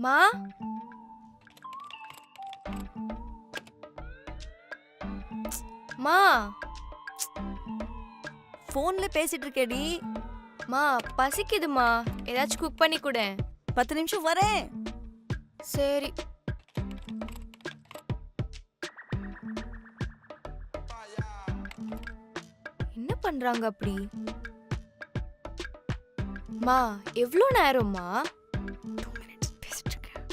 மா மா போன்ல பேசிட்டு இருக்கேடி. மா பசிக்குதுமா, ஏதாச்சும் குக் பண்ணி கொடு. 10 நிமிஷம் வரேன். சரி. என்ன பண்றாங்க அப்படி? மா எவ்வளோ நேரம்மா? 2 minutes பேசிட்டு இருக்கேன்.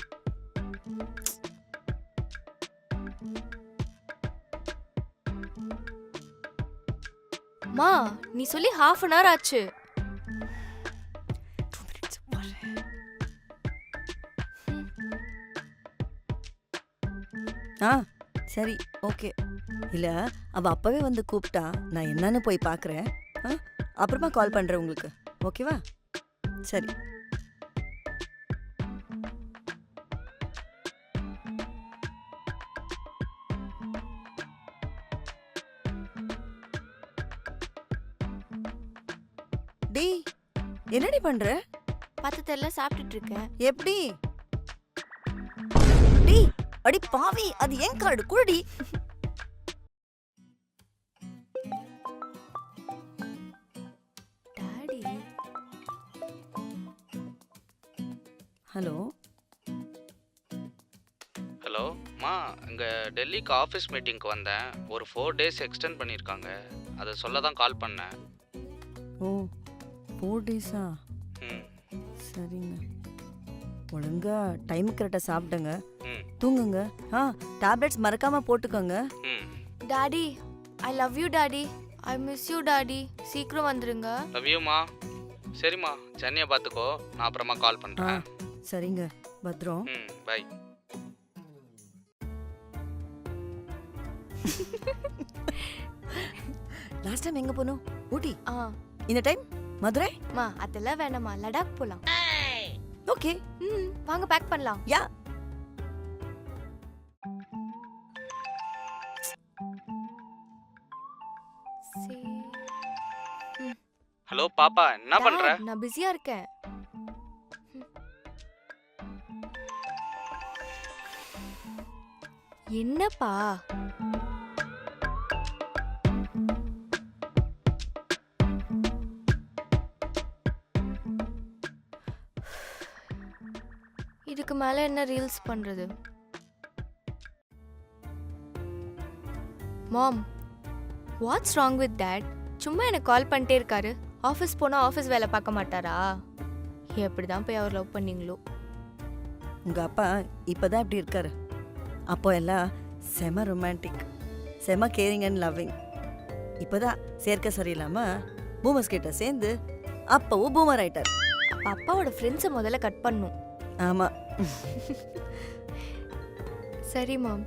மா நீ சொல்லி ½ அன் hour ஆச்சு. 2 minutes வரேன். சரி ஓகே. இல்ல அவ அப்பவே வந்து கூப்பிட்டா நான் என்னன்னு போய் பார்க்கறேன். அப்புறமா கால் பண்றேன் உங்களுக்கு. ஓகேவா? சரி. டேய் என்னடி பண்ற? பத்தத்தெல்லாம் சாப்பிட்டுட்டு இருக்கேன். எப்படி? டேய் அடி பாவி, அது ஏன் கார்டு குடி. டாடி ஹலோ ஹலோ மா, இங்கே டெல்லிக்கு ஆஃபீஸ் மீட்டிங்க்கு வந்தேன். ஒரு 4 days எக்ஸ்டெண்ட் பண்ணியிருக்காங்க. அதை சொல்ல தான் கால் பண்ணேன். ஓ 4 days-ஆ? ம் சரிங்க. ஒழுங்கா டைமுக்கு கரெக்டாக சாப்பிடுங்க, ம் தூங்குங்க. டேப்லெட்ஸ் மறக்காம போட்டுக்கோங்க. ம் daddy I love you daddy. I miss you daddy. சீக்கிரம் வந்துருங்க. லவ் யூமா. சரிம்மா, சென்னையை பார்த்துக்கோ. நான் அப்புறமா கால் பண்ணுறேன். சரிங்க, பத்ரம். ம் பை. லாஸ்ட் டைம் எங்க போனோம்? ஊட்டி. ஆ இந்த டைம் மதுரை. மா அதெல்லாம் வேணாமா, லடாக் போலாம். ஓகே. வாங்க பேக் பண்ணலாம். யா. ஹலோ பாப்பா, என்ன பண்ணுற? Dad, நான் பிஸியா இருக்கேன். என்னப்பா? இதுக்கு மேல என்ன ரீல்ஸ் பண்றது? மாம், வாட்ஸ் ராங் வித் டாட்? சும்மா எனக்கு கால் பண்ணிட்டே இருக்காரு. ஆஃபீஸ் போனா ஆஃபீஸ் வேலை பார்க்க மாட்டாரா? எப்படி தான் போய் அவர் லவ் பண்ணீங்களோ? உங்க அப்பா இப்பதான் இப்படி இருக்காரு. அப்போ எல்லாம் செம ரொமான்டிக், செம கேரிங் அண்ட் லவ்விங். இப்பதான் சேர்க்க சரியில்லாம பூமர்ஸ் கிட்ட சேர்ந்து அப்பவும் பூமர் ஆயிட்டார். அப்ப அப்பாவோட ஃப்ரெண்ட்ஸை முதல்ல கட் பண்ணும். ஆமா. சரி மாம்.